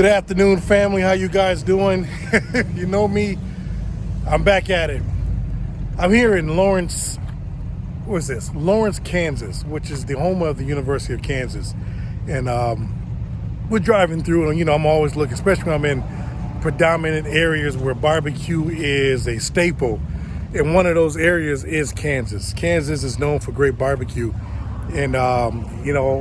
Good afternoon, family. How you guys doing? You know me, I'm back at it. I'm here in Lawrence, Lawrence, Kansas, which is the home of the University of Kansas. And we're driving through, and I'm always looking, especially when I'm in predominant areas where barbecue is a staple. And one of those areas is Kansas. Kansas is known for great barbecue. And,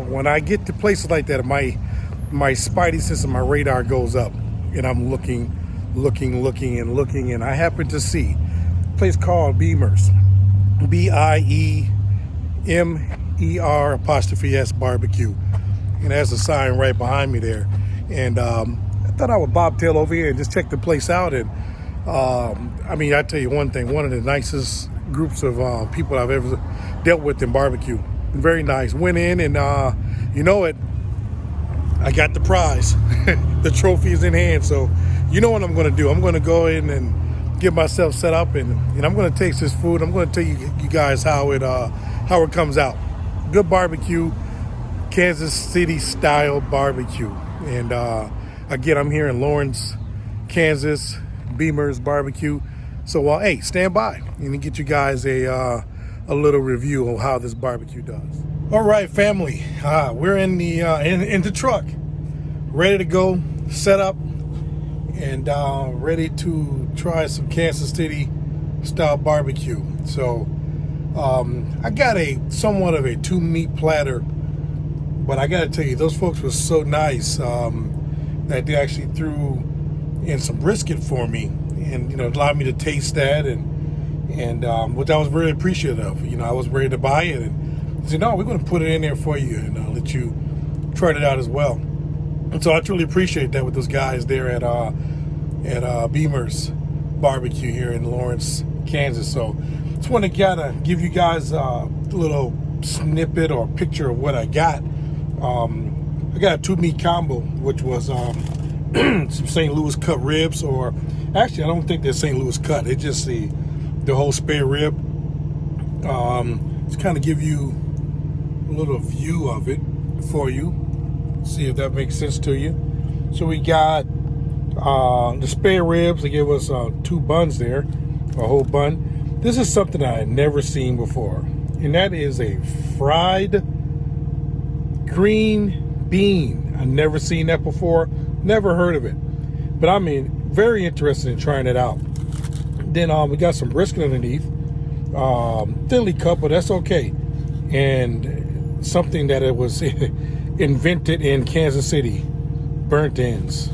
when I get to places like that, my spidey system, my radar goes up, and I'm looking, and I happen to see a place called Biemer's, Biemer''S barbecue, and there's a sign right behind me there. And I thought I would bobtail over here and just check the place out. And I tell you one thing, one of the nicest groups of people I've ever dealt with in barbecue. Very nice. Went in, and I got the prize. The trophy is in hand. So you know what I'm going to do. I'm going to go in and get myself set up, and I'm going to taste this food. I'm going to tell you guys how it comes out. Good barbecue, Kansas City style barbecue. And again, I'm here in Lawrence, Kansas, Biemer's barbecue. So hey, stand by and get you guys a little review of how this barbecue does. All right, family, we're in the truck, ready to go, set up, and ready to try some Kansas City style barbecue. So I got somewhat of a 2-meat platter, but I got to tell you, those folks were so nice that they actually threw in some brisket for me, and allowed me to taste that, and which I was very appreciative of. I was ready to buy it, and said, no, we're going to put it in there for you, and I'll let you try it out as well. And so I truly appreciate that with those guys there at Biemer's barbecue here in Lawrence, Kansas. So just want to give you guys a little snippet or picture of what I got. I got a 2-meat combo, which was some St. Louis cut ribs, or actually I don't think they're St. Louis cut. It's just the whole spare rib. Just kind of give you a little view of it for you, see if that makes sense to you. So we got the spare ribs. They gave us 2 buns there, a whole bun. This is something I had never seen before, and that is a fried green bean. I've never seen that before, never heard of it, but very interested in trying it out. Then we got some brisket underneath, thinly cut, but that's okay. And something that it was invented in Kansas City, burnt ends,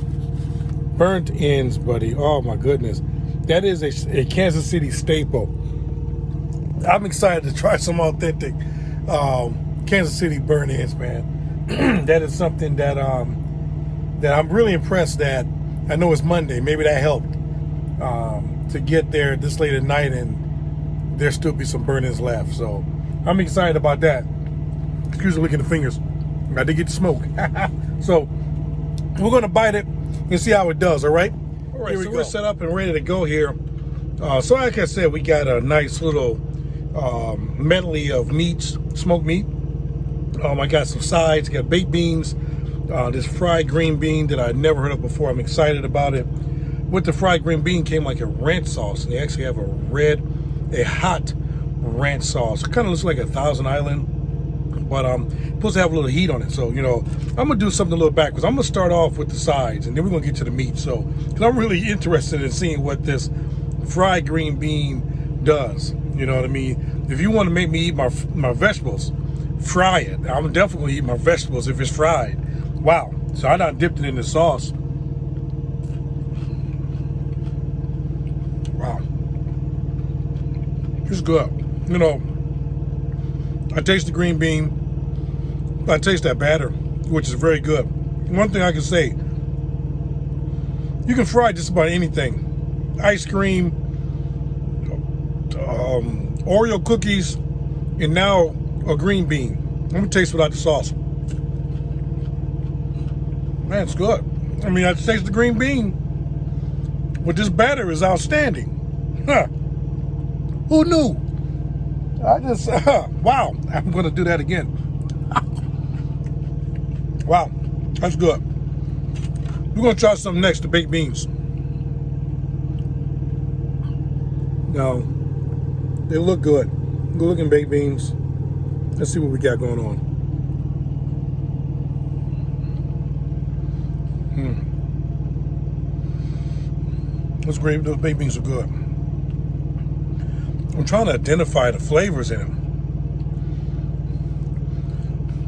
buddy. Oh my goodness, that is a Kansas City staple. I'm excited to try some authentic Kansas City burnt ends, man. That is something that I'm really impressed that. I know it's Monday, maybe that helped to get there this late at night and there still be some burnt ends left. So I'm excited about that. Excuse me, licking the fingers. I did get to smoke. So we're going to bite it and see how it does, all right? All right, so we're set up and ready to go here. So like I said, we got a nice little medley of meats, smoked meat. I got some sides, got baked beans, this fried green bean that I'd never heard of before. I'm excited about it. With the fried green bean came like a ranch sauce, and they actually have a hot ranch sauce. It kind of looks like a Thousand Island, but supposed to have a little heat on it. So I'm gonna do something a little backwards. I'm gonna start off with the sides, and then we're gonna get to the meat. So, because I'm really interested in seeing what this fried green bean does. You know what I mean? If you want to make me eat my vegetables, fry it. I'm definitely gonna eat my vegetables if it's fried. Wow. So I done dipped it in the sauce. Wow. It's good. I taste the green bean. I taste that batter, which is very good. One thing I can say, you can fry just about anything. Ice cream, Oreo cookies, and now a green bean. I'm gonna taste without the sauce. Man, it's good. I taste the green bean, but this batter is outstanding. Huh. Who knew? Wow. I'm gonna do that again. Wow, that's good. We're gonna try something next, the baked beans. Now, they look good. Good looking baked beans. Let's see what we got going on. Those baked beans are good. I'm trying to identify the flavors in them.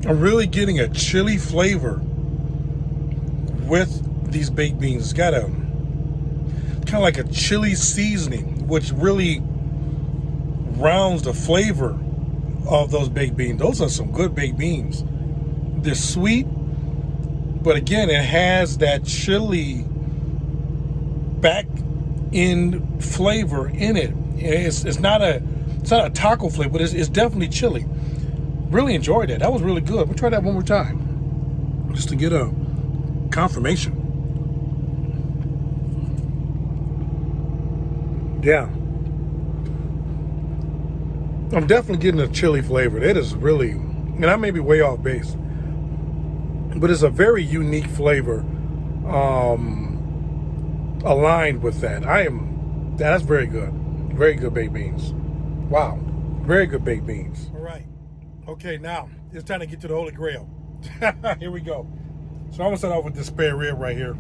I'm really getting a chili flavor with these baked beans. It's got a kind of like a chili seasoning, which really rounds the flavor of those baked beans. Those are some good baked beans. They're sweet, but again, it has that chili back end flavor in it. It's not a taco flavor, but it's definitely chili. Really enjoyed it. That was really good. We'll try that one more time, just to get a confirmation. Yeah, I'm definitely getting a chili flavor. It is really, and I may be way off base, but it's a very unique flavor aligned with that. That's very good. Very good baked beans. Wow, very good baked beans. All right, okay, now it's time to get to the Holy Grail. Here we go. So I'm gonna start off with this spare rib right here.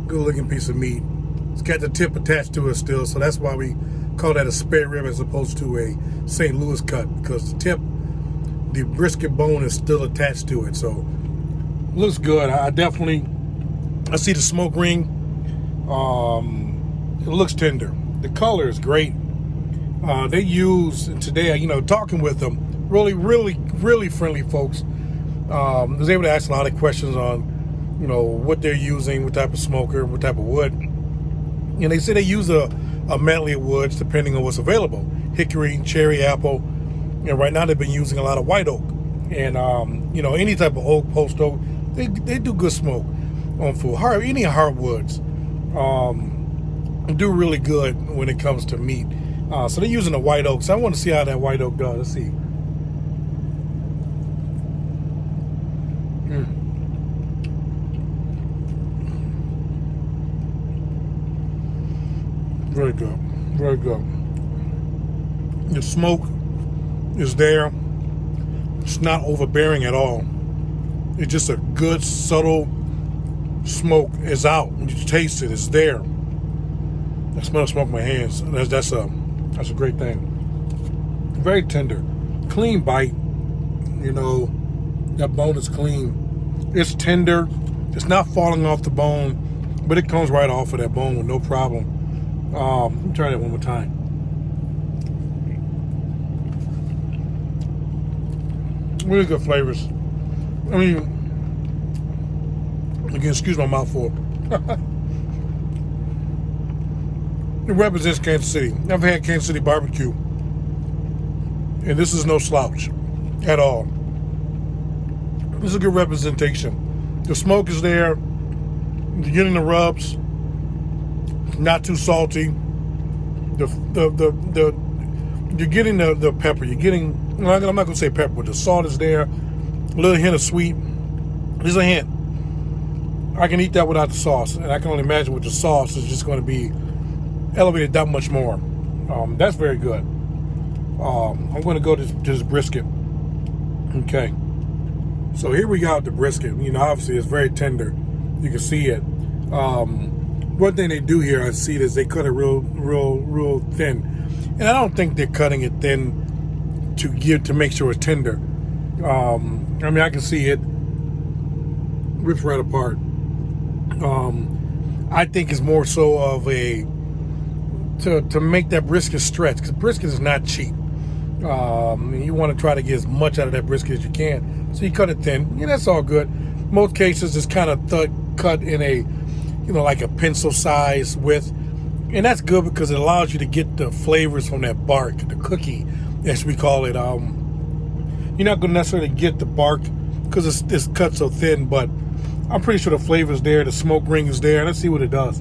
Good looking piece of meat. It's got the tip attached to it still, so that's why we call that a spare rib as opposed to a St. Louis cut, because the brisket bone is still attached to it. So looks good. I see the smoke ring. It looks tender. The color is great. They use today, talking with them, really, really, really friendly folks. I was able to ask a lot of questions on, what they're using, what type of smoker, what type of wood. And they say they use a medley of woods depending on what's available. Hickory, cherry, apple. And right now they've been using a lot of white oak. And, any type of oak, post oak, they do good smoke on food. Any hardwoods do really good when it comes to meat. So they're using the white oak. So I want to see how that white oak does. Let's see. Very good. Very good. The smoke is there. It's not overbearing at all. It's just a good, subtle smoke. Is out. When you taste it, it's there. I smell the smoke in my hands. That's a great thing. Very tender. Clean bite. That bone is clean. It's tender. It's not falling off the bone, but it comes right off of that bone with no problem. Let me try that one more time. Really good flavors. I mean, again, excuse my mouthful. It represents Kansas City. I've had Kansas City barbecue, and this is no slouch at all. This is a good representation. The smoke is there. You're getting the rubs. Not too salty. You're getting the pepper. You're getting, I'm not gonna say pepper, but the salt is there. A little hint of sweet. There's a hint. I can eat that without the sauce, and I can only imagine with the sauce it's just going to be elevated that much more. That's very good. I'm going to go to this brisket. Okay. So here we got the brisket. Obviously it's very tender. You can see it. One thing they do here, I see, is they cut it real thin, and I don't think they're cutting it thin to make sure it's tender. I can see it rips right apart. I think it's more so of to make that brisket stretch, because brisket is not cheap. You want to try to get as much out of that brisket as you can, so you cut it thin. That's all good. Most cases it's kind of cut in a like a pencil size width, and that's good because it allows you to get the flavors from that bark, the cookie as we call it. You're not going to necessarily get the bark because it's cut so thin, but I'm pretty sure the flavor's there, the smoke ring is there. Let's see what it does.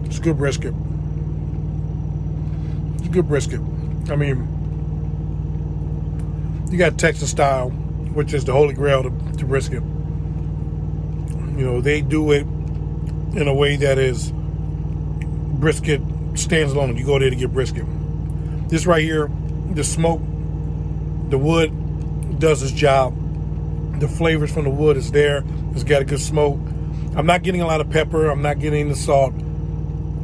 It's good brisket. It's good brisket. I mean, you got Texas style, which is the holy grail to brisket. You know, they do it in a way that is brisket stands alone. You go there to get brisket. This right here, the smoke, the wood does its job. The flavors from the wood is there. It's got a good smoke. I'm not getting a lot of pepper. I'm not getting the salt,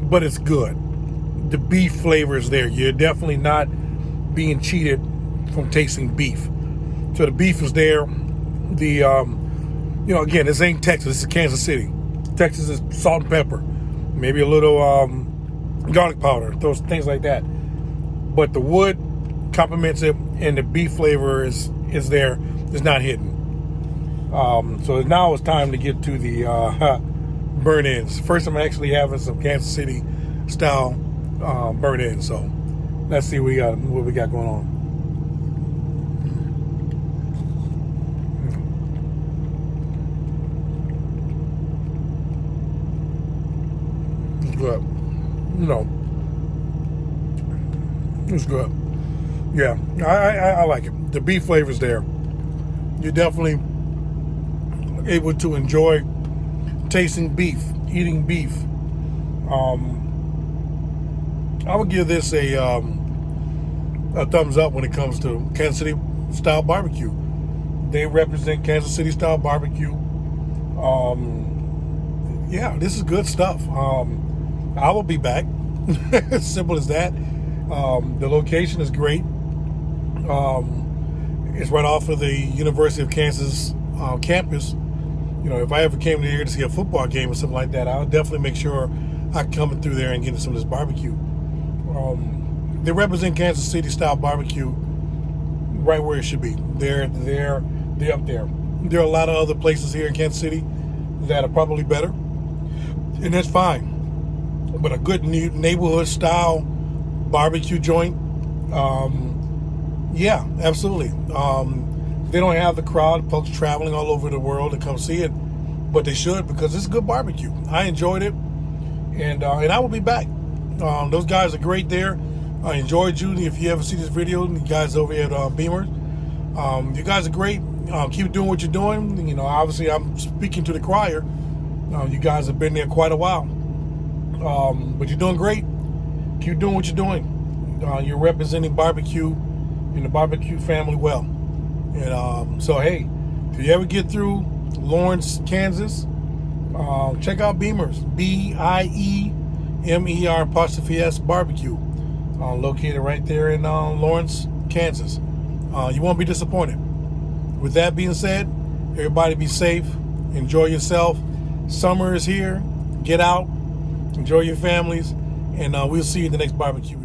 but it's good. The beef flavor is there. You're definitely not being cheated from tasting beef. So the beef is there. The again, this ain't Texas. This is Kansas City. Texas is salt and pepper, maybe a little garlic powder, those things like that. But the wood complements it, and the beef flavor is there. It's not hidden. So now it's time to get to the burnt ends. First, I'm actually having some Kansas City style burnt ends. So let's see what we got going on. It's good. It's good. Yeah, I like it. The beef flavor's there. You're definitely able to enjoy tasting beef, eating beef. I would give this a thumbs up when it comes to Kansas City style barbecue. They represent Kansas City style barbecue. Yeah, this is good stuff. I will be back. As simple as that. The location is great. It's right off of the University of Kansas campus. You know, if I ever came here to see a football game or something like that, I would definitely make sure I come through there and get some of this barbecue. They represent Kansas City style barbecue right where it should be. They're up there. There are a lot of other places here in Kansas City that are probably better, and that's fine. But a good neighborhood style barbecue joint, yeah, absolutely. They don't have the crowd, folks traveling all over the world to come see it, but they should, because it's good barbecue. I enjoyed it, and I will be back. Those guys are great there. I enjoyed you. If you ever see this video, you guys over here at Biemer, you guys are great. Keep doing what you're doing. You know, obviously I'm speaking to the choir. You guys have been there quite a while, but you're doing great. Keep doing what you're doing. You're representing barbecue and the barbecue family well. And so, hey, if you ever get through Lawrence, Kansas, check out Biemer's, BIEMER''S barbecue, located right there in Lawrence, Kansas. You won't be disappointed. With that being said, everybody be safe, enjoy yourself. Summer is here. Get out, enjoy your families, and we'll see you in the next barbecue.